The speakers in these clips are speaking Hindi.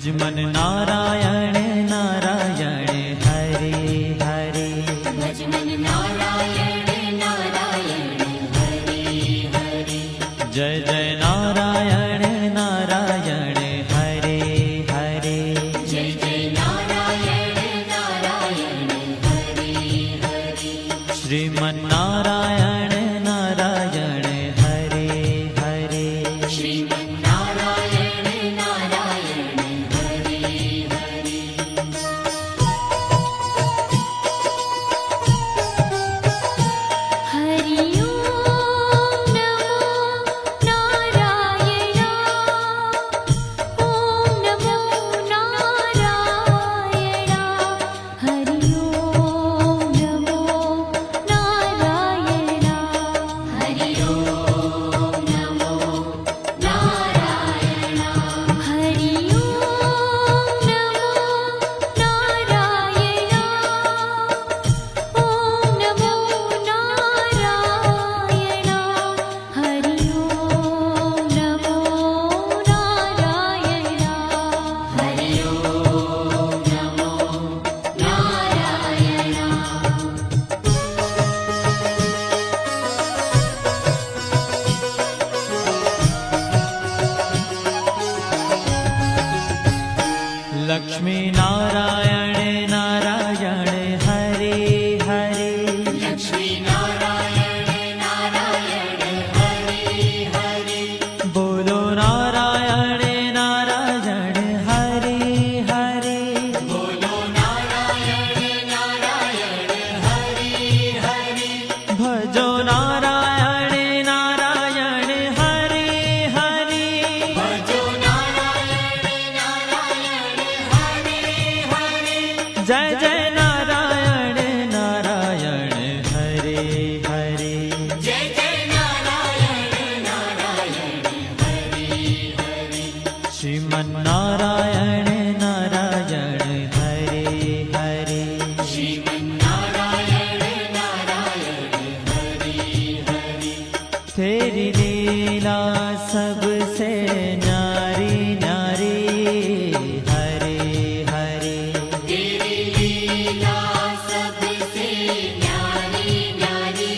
मन नारायण नारायण हरे हरे। भज मन नारायण नारायण हरे हरे। जय जय नारायण नारायण हरे हरे। जय जय नारायण नारायण हरे हरे। श्रीमन नारायण नारायण हरे हरे। श्रीमन नारायण नारायण हरे हरे। हरि ओम नमो नारायण। ओम नमो नारायण। हरि ओम नमो नारायण। हरि ओम नमो नारायण। हरि ओम नमो नारायण। ओम नमो नारायण। हरि ओम नमो नारायण। हरि ओम नमो नारायण। लक्ष्मी नारायण नारायण हरे हरे। लक्ष्मी नारायण नारायण हरे हरे। बोलो नारायण नारायण हरे हरे। बोलो नारायण नारायण हरे हरे। भजो नारायण नारायण हरे हरे। भजो नारायण नारायण हरे हरे। जय जय नारायण नारायण हरे हरे। जय जय नारायण नारायण हरे हरे। श्रीमन नारायण नारायण हरे हरे। श्रीमन नारायण नारायण हरे हरे। तेरी लीला सबसे न्यारी न्यारी हरे हरे। तेरी लीला सबसे न्यारी न्यारी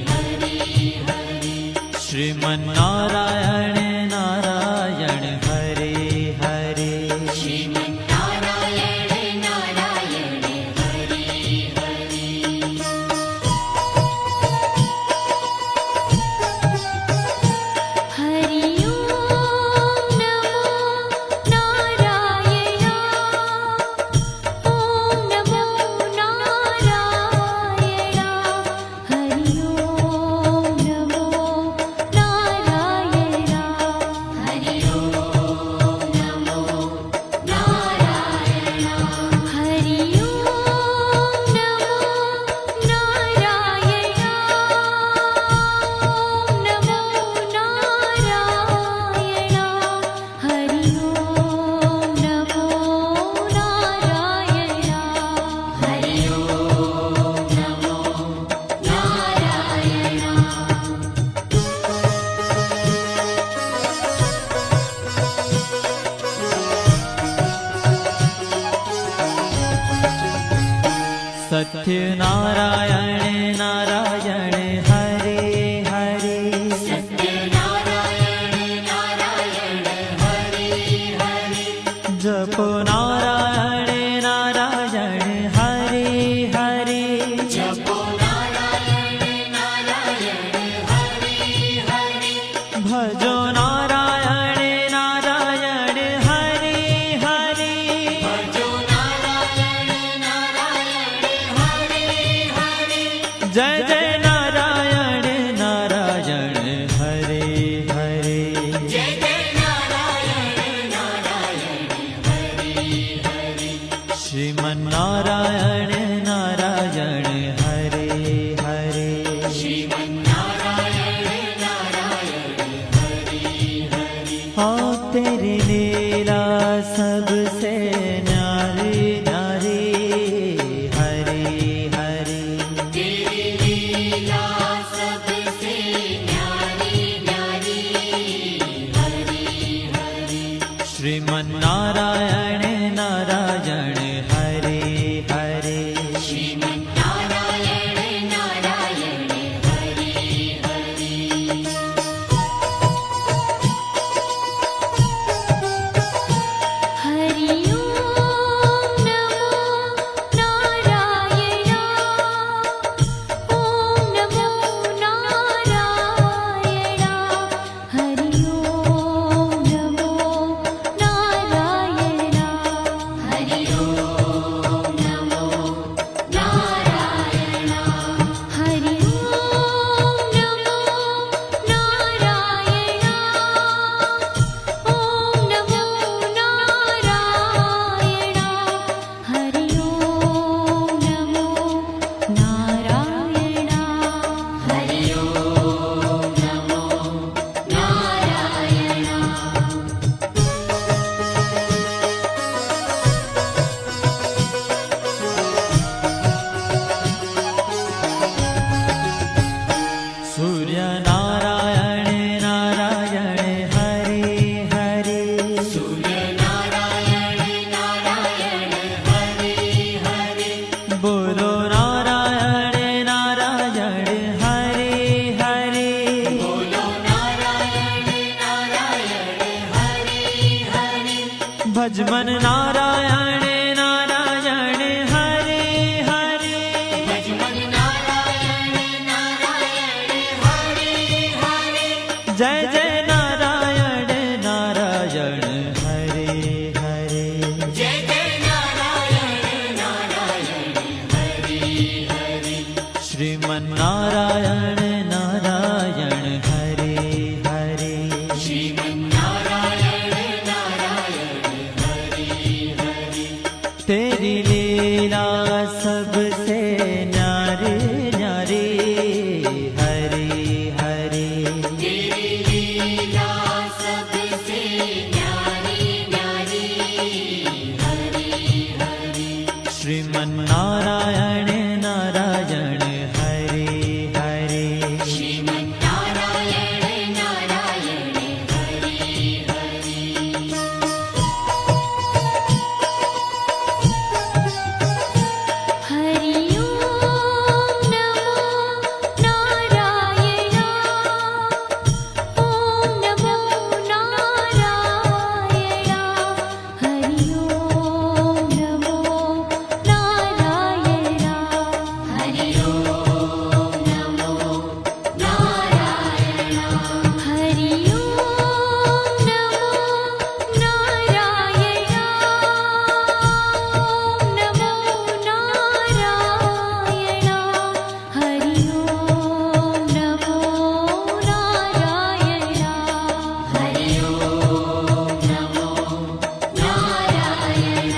हरे हरे। श्रीमन नारायण नारायण हरे हरे। श्रीमन नारायण नारायण हरे हरे। हरि ओम नमो नारायण। ओम नमो नारायण। हरि ओम नमो नारायण। हरि ओम नमो नारायण। हरि ओम नमो नारायण। ओम नमो नारायण। हरि ओम नमो नारायण। हरि ओम नमो सत्य नारायण नारायण हरे हरे। सत्य नारायण नारायण हरे हरे। जपो नारायण नारायण हरे हरे। जपो नारायण नारायण हरे हरे। भजो नारायण नारायण हरे हरे। भजो नारायण नारायण हरे हरे। जय जय नारायण नारायण हरे हरे। जय जय नारायण नारायण हरे हरे। श्रीमन नारायण नारायण हरे हरे। श्रीमन नारायण नारायण हरे हरे। हाँ तेरी लीला सबसे न्यारी न्यारी हरे हरे। तेरी लीला सबसे न्यारी न्यारी हरे हरे। श्रीमन श्रीमन्नारायण नारायण हरे हरे श्रीमन्नारायण नारायण हरि हरि हरि ओम नमो नारायण ओम नमो नारायण हरि ओम नमो नारायण हरि ओम नमो नारायण हरि ओम नमो नारायण ओम नमो नारायण हरि ओम नमो नारायण हरि ओम नमो नारायण सूर्य नारायण नारायण हरे हरे सूर्य नारायण नारायण हरि हरि बोलो नारायण नारायण हरे हरे बोलो नारायण नारायण हरि हरि भजमन नारायण नारायण हरे हरे भजमन नारायण नारायण हरि हरि जय जय नारायण नारायण हरे हरे जय जय नारायण नारायण हरि हरि श्रीमन्नारायण नारायण हरे हरे श्रीमन्नारायण नारायण हरि हरि तेरी लीला सबसे न्यारी न्यारी हरे हरे तेरी लीला सबसे न्यारी न्यारी हरि हरि श्रीमन्नारायण नारायण हरे हरे श्रीमन्नारायण नारायण हरि हरि हरि ओम नमो नारायण ओम नमो नारायण हरि ओम नमो नारायण हरि ओम नमो नारायण हरि ओम नमो नारायण ओम नमो नारायण हरि ओम नमो नारायण हरि ओम नमो नारायण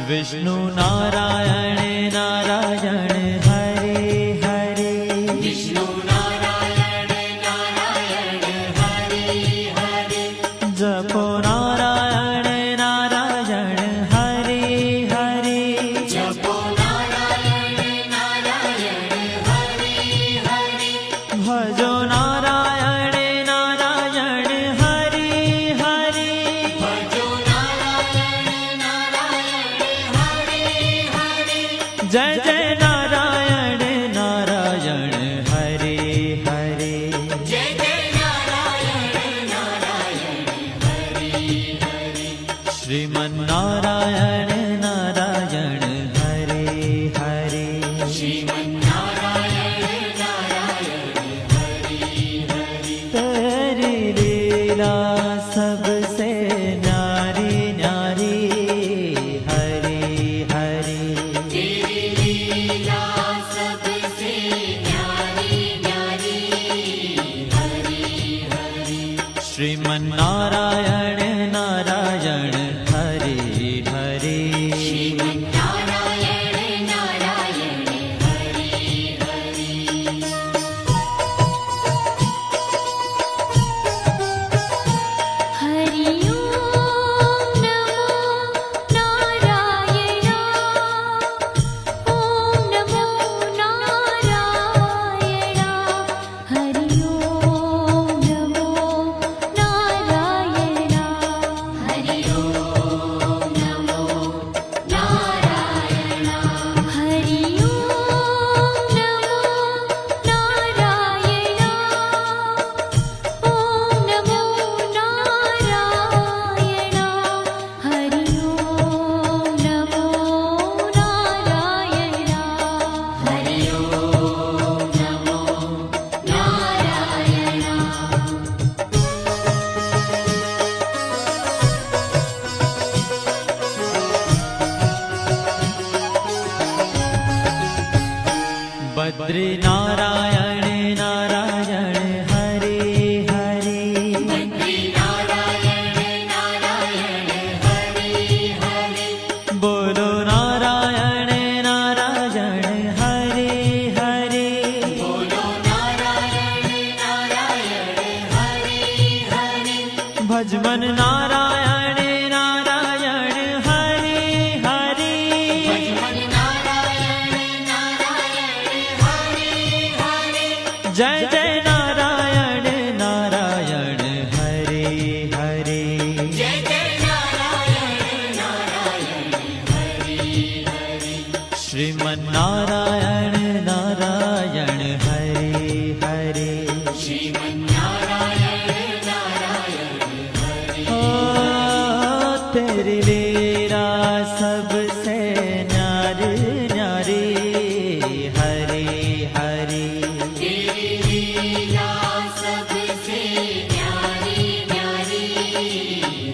विष्णु नारायण नारायण हरे हरे विष्णु नारायण नारायण हरि हरि जपो नारायण नारायण हरे हरे जपो नारायण नारायण हरि हरि भजो नारायण नारायण हरे हरे भजो नारायण नारायण हरि हरि जय जय नारायण नारायण हरे हरे जय जय नारायण नारायण हरि हरि श्रीमन्नारायण नारायण हरे हरे श्रीमन्नारायण नारायण हरि हरि तेरी लीला सबसे न्यारी न्यारी हरे हरे तेरी लीला सबसे न्यारी न्यारी हरि हरि श्रीमन्नारायण नारायण हरे हरे बद्री नारायण नारायण हरे हरे बद्री नारायण नारायण हरे हरे बोलो नारायण नारायण हरे हरे बोलो नारायण नारायण हरे हरे भजमन नारायण नारायण हरे हरे भजमन नारायण नारायण हरे हरे जय जय नारायण नारायण हरे हरे जय जय नारायण नारायण हरे हरे श्रीमन नारायण नारायण हरे हरे श्रीमन्नारायण नारायण हरे ओ तेरी लीला सबसे न्यारी न्यारी हरे हरे तेरी लीला सबसे न्यारी न्यारी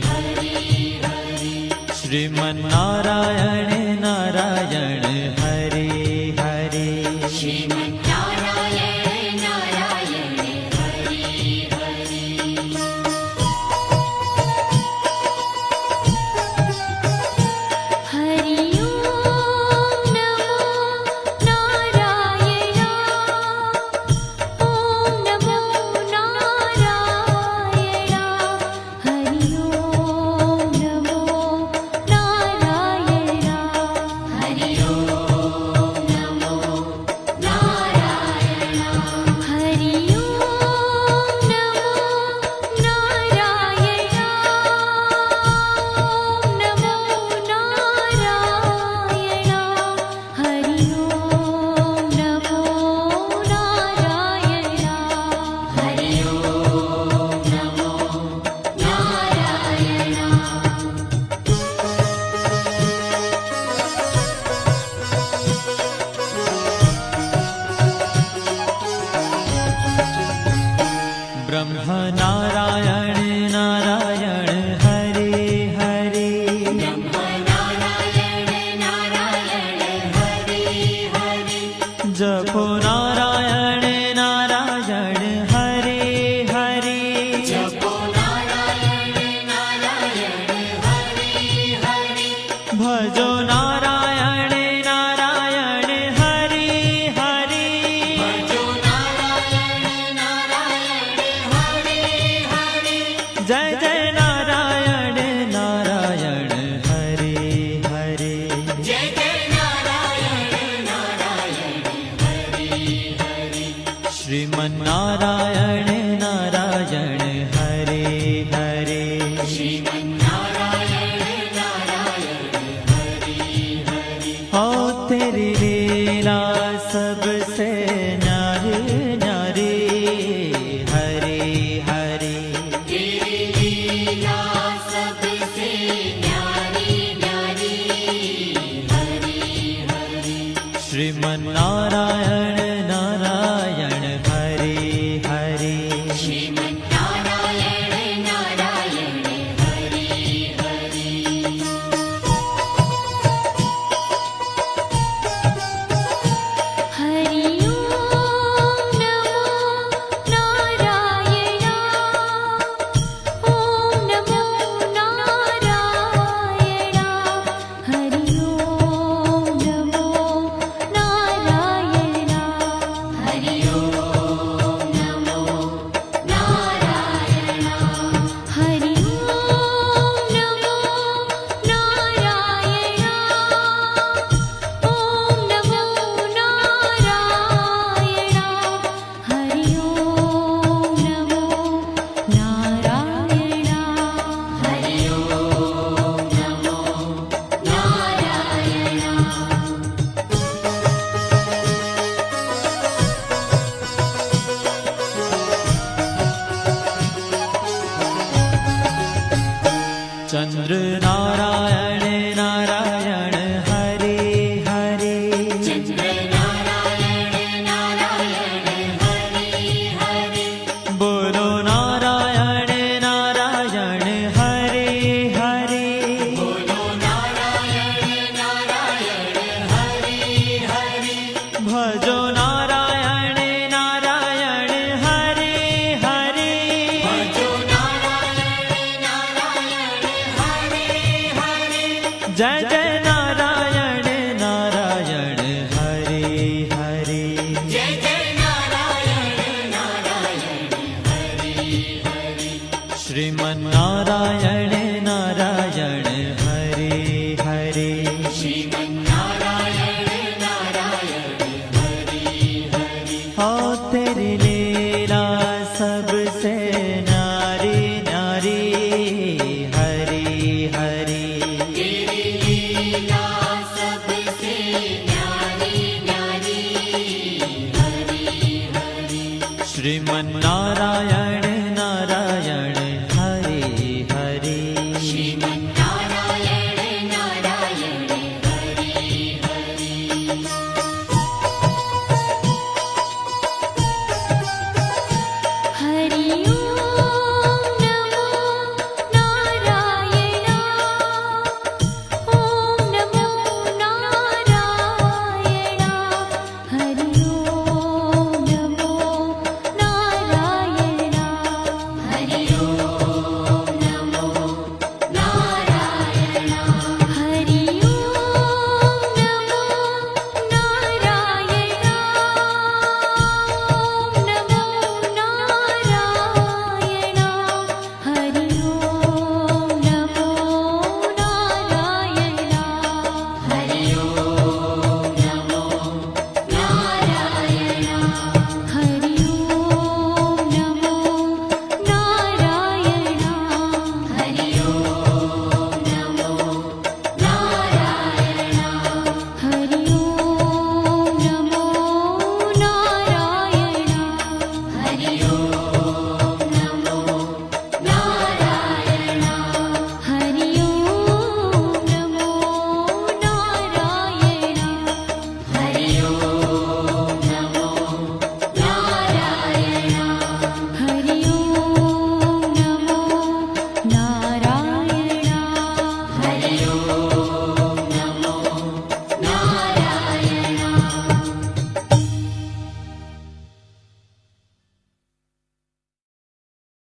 हरे हरे श्रीमन नारायण नारायण हरे हरे श्रीमन्नारायण नारायण हरे हरे हरि ओम नमो नारायण ओम नमो नारायण हरि ओम नमो नारायण हरि ओम नमो नारायण हरि ओम नमो नारायण ओम नमो नारायण हरि ओम नमो नारायण हरि ओम नमो नारायण ब्रह्म नारायण नारायण हरे हरे नारायण नारायण हरे हरे जपो नारायण नारायण हरे हरे जपो नारायण नारायण हरे हरे भजो नारायण नारायण हरे हरे भजो नारायण नारायण हरे हरे जय जय नारायण नारायण हरे हरे जय जय नारायण नारायण हरे हरे श्रीमन नारायण नारायण हरे हरे श्रीमन्नारायण नारायण हरे जय जय नारायण नारायण हरे हरे जय जय नारायण नारायण हरि हरि श्रीमन्नारायण नारायण हरे हरे श्रीमन्नारायण नारायण हरि हरि हो तेरी लीला सबसे न्यारी न्यारी हरी हरी तेरी लीला सबसे न्यारी न्यारी हरि हरि श्रीमन